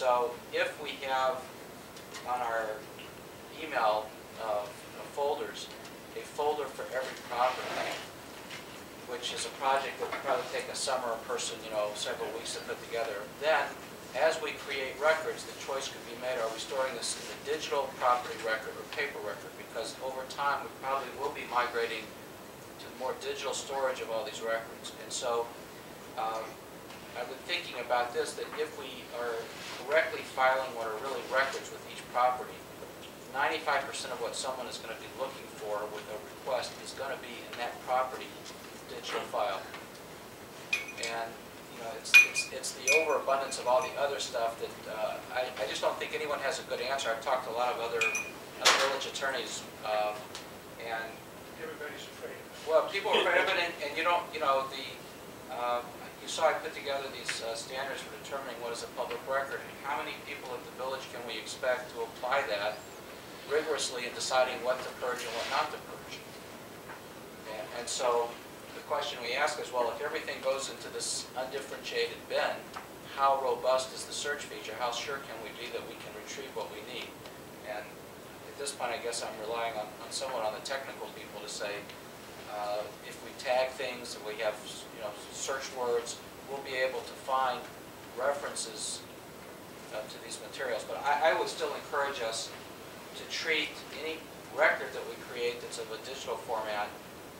So if we have on our email folders, a folder for every property, which is a project that would probably take a summer or person, several weeks to put together, then as we create records, the choice could be made, are we storing this in the digital property record or paper record? Because over time, we probably will be migrating to more digital storage of all these records. And so I've been thinking about this, that if we are correctly filing what are really records with each property, 95% of what someone is going to be looking for with a request is going to be in that property digital file. And it's the overabundance of all the other stuff that I just don't think anyone has a good answer. I've talked to a lot of other village attorneys, and everybody's afraid of it. Well, people are afraid of it, and you don't, you saw I put together these standards for determining what is a public record. How many people at the village can we expect to apply that rigorously in deciding what to purge and what not to purge? And so the question we ask is, well, if everything goes into this undifferentiated bin, how robust is the search feature? How sure can we be that we can retrieve what we need? And at this point, I guess I'm relying on somewhat on the technical people to say, if we tag things and we have search words, we'll be able to find references to these materials. But I would still encourage us to treat any record that we create that's of a digital format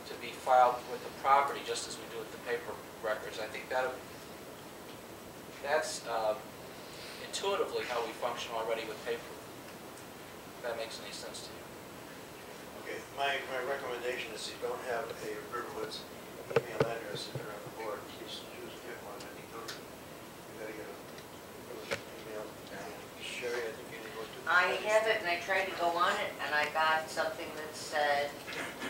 to be filed with the property just as we do with the paper records. I think that's intuitively how we function already with paper. If that makes any sense to you. Okay, my recommendation is you don't have a Riverwoods email address if you're on the board. Please choose to get one. I think you got to get a email. Sherry, I think you need to go to. I have it, and I tried to go on it, and I got something that said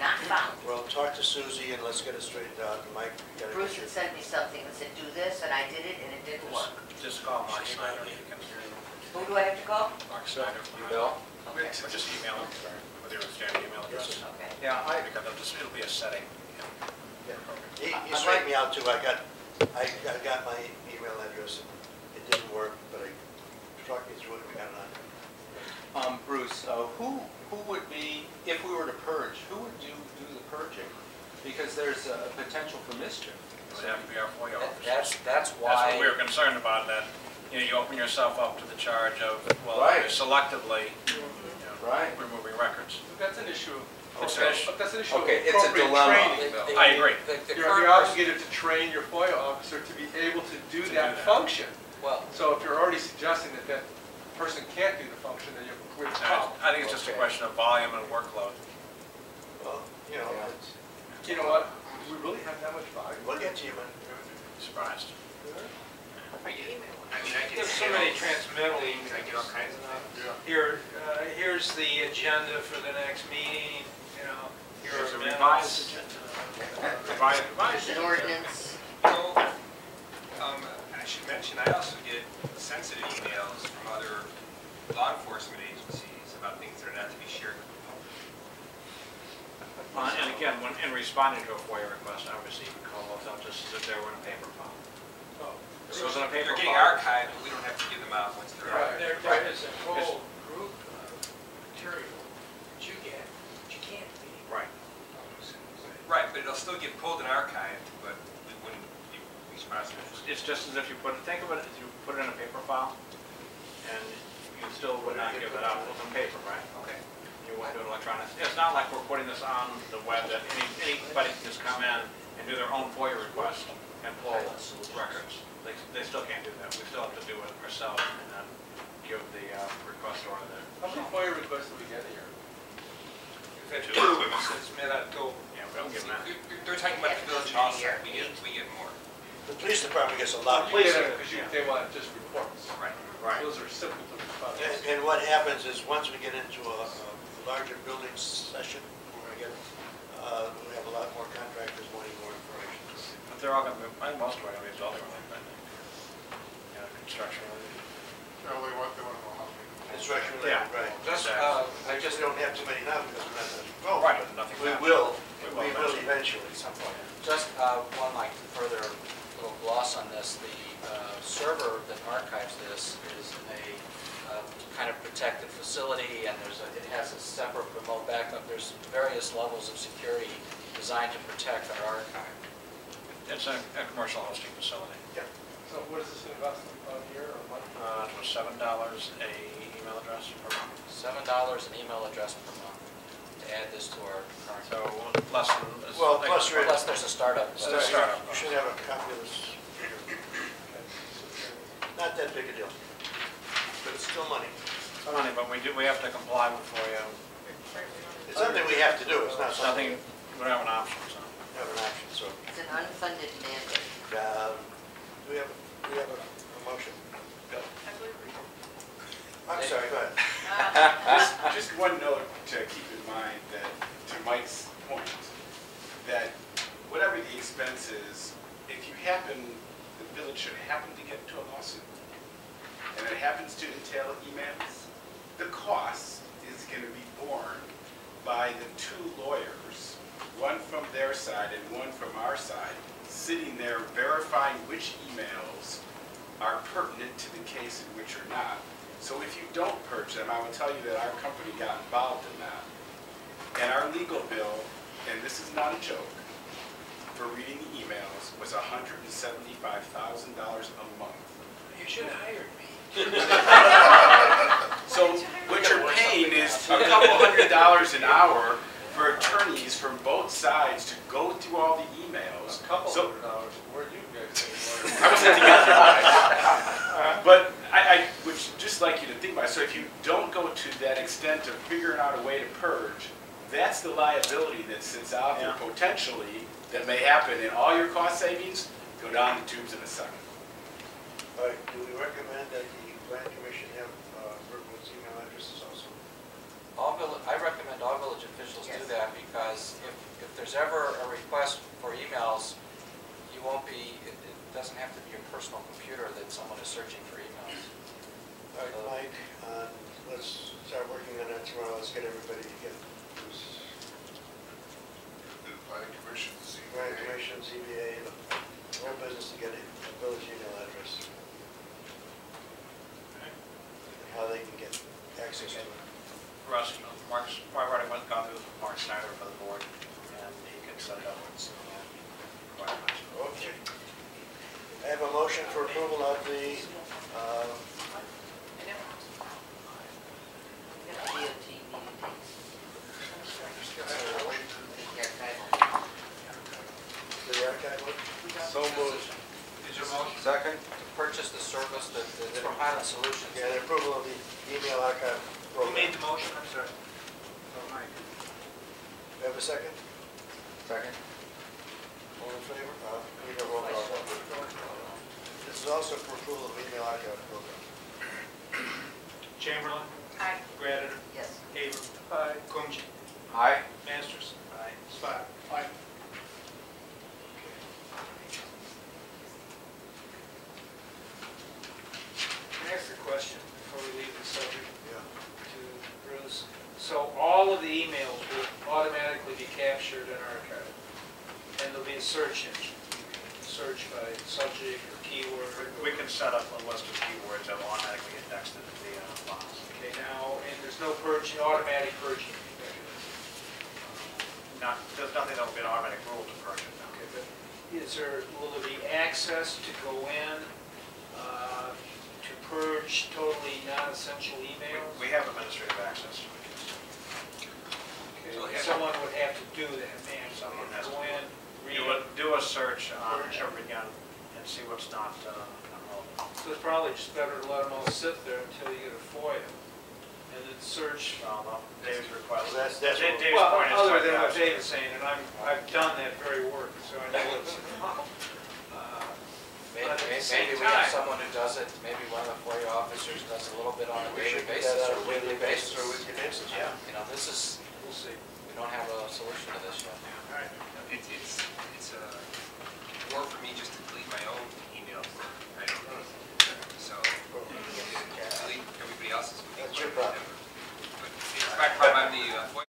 not found. Well, talk to Susie and let's get it straightened out. Mike, you got to. Bruce had sent me something that said do this, and I did it, and it didn't work. Just call Mark Snyder. Who do I have to call? Mark Snyder. You will? Okay. Or just email him with your standard email address. Okay. Yeah, because it'll be a setting. Yeah. He straightened me out too. I got my email address. It didn't work, but I struck me through it and we got it on. Bruce, who would be, if we were to purge, who would do the purging? Because there's a potential for mischief. It would have to be our FOIA officer. That's why. That's what we were concerned about, that you open yourself up to the charge of, well, right. Selectively right. removing records. That's an issue. That's That's an issue. Okay, of it's a appropriate dilemma. training, though. I agree. You're obligated to train your FOIA officer to be able to do that function. Well, So if you're already suggesting that person can't do the function, then you have a clear problem. I think it's just a question of volume and workload. Well, it's, You know what? Do we really have that much volume? we'll get to you, man. Surprised. There's so many transmittal emails. I get all kinds of things. Here's the agenda for the next meeting. Here's Here's a revised agenda. Revised. An ordinance. I should mention, I also get sensitive emails from other law enforcement agencies about things that are not to be shared with the public. And again, when in responding to a FOIA request, obviously you can call those out just as if they were in a paper file. Oh. So it's in a paper They're getting file. archived, but we don't have to give them out once they're Right. archived. There is a whole group of material that you get, but you can't be. Right. Right, but it'll still get pulled and archived, but we wouldn't be responsible. It's just as if you think of it as you put it in a paper file, and you still would not give it out on paper, right? Okay. You wouldn't do it electronic. It's not like we're putting this on the web that anybody can just come in and do their own FOIA request and pull records. They still can't do that. We still have to do it ourselves and then give the request order there. How many FOIA requests do we get a year? We've had two since mid-October. Yeah, we don't give them that. They're talking about the village hall site. We get more. The police department gets a lot. Because they want just reports. Right. Right. Those are simple to respond to. And what happens is once we get into a larger building session, we have a lot more contractors wanting more information. But they're all going to be, most of them are going to be building related, I think. Yeah, construction related. They want to know how many. Construction related, right. just, I just don't have too many now because we're not going to go. Right, but nothing. We will eventually. at some point. Just one like further little gloss on this. The server that archives this is in a kind of protected facility, and it has a separate remote backup. There's various levels of security designed to protect our archive. It's a commercial hosting facility. So what is this investment a year or month? It was $7 a email address per month. $7 an email address per month to add this to our current. So less than. Well, plus you're- Plus, there's a startup. So there's a startup. You should have a copy of this. Not that big a deal, but it's still money. Some money, but we have to comply with FOIA. It's something we have to do, it's not It's something nothing, we don't have an option, so. we have an option, so. It's an unfunded mandate. Do we have a motion? I'm sorry, go ahead. Just one note to keep in mind that, to Mike's point, that whatever the expense is, if you happen, the village should happen to get into a lawsuit, and it happens to entail emails, the cost is going to be borne by the two lawyers, one from their side and one from our side, sitting there verifying which emails are pertinent to the case and which are not. So if you don't purge them, I will tell you that our company got involved in that. And our legal bill, and this is not a joke, for reading the emails was $175,000 a month. You should have hired me. So what you're paying is a couple $100 an hour for attorneys from both sides to go through all the emails. A couple So- $100, where you guys I wasn't together. But I would just like you to think about it. So if you don't go to that extent of figuring out a way to purge, that's the liability that sits out there potentially that may happen, and all your cost savings go down the tubes in a second. All right, do we recommend that the plan commission have Berkowitz email addresses also? I recommend all village officials do Yes. that, because if there's ever a request for emails, you won't be, it doesn't have to be your personal computer that someone is searching for emails. All right, Mike, let's start working on that tomorrow. Let's get everybody to get this. The planning commission, Plan commission, ZBA, the whole business to get a village email address. And how they can get access to it. Russ, I've already gone through with Mark Snyder for the board, and he can set it up with some requirements. Okay. I have a motion for approval of the, DOT meeting dates. the archive one. So moved. Is your motion? Second? To purchase the service that's from Highland Solutions. Yeah, the approval of the email archive Who program. made the motion? I'm sorry. Do you have a second? Second. All in favor? We have roll call. This is also for approval of email archive program. Chamberlain? Aye. Creditor? Yes. Haver? Aye. Kunji? Aye. Masters? Aye. Spot? Aye. Can I ask a question before we leave the subject Yeah. to Bruce? So all of the emails will automatically be captured and archived, and there'll be a search engine. You can search by subject or keyword. We can set up a list of keywords that will automatically index to the files. Okay, now, and there's no purging, automatic purging. There's nothing that will be an automatic rule to purge it now. Okay, but will there be access to go in to purge totally non-essential emails? We have administrative access. Okay, So, yeah. someone would have to do that, man. Someone has to Go in, read You would it. do a search on every again and see what's not relevant. So it's probably just better to let them all sit there until you get a FOIA, and then search. Dave's request. That's Dave's Well, point is other to than what have- Dave is saying, and I've done that very work, so I know it's involved. Maybe But at the maybe same we have time- someone who does it, maybe one of the FOIA officers does a little bit on a We daily should do basis that or on a weekly daily basis basis. or weekly basis. Yeah, you know, this is, We'll see. we don't have a solution to this yet. All right. It's more for me just to delete my own emails that I don't need. So, delete everybody else's. would be That's your fine. problem. But in fact, I'm on the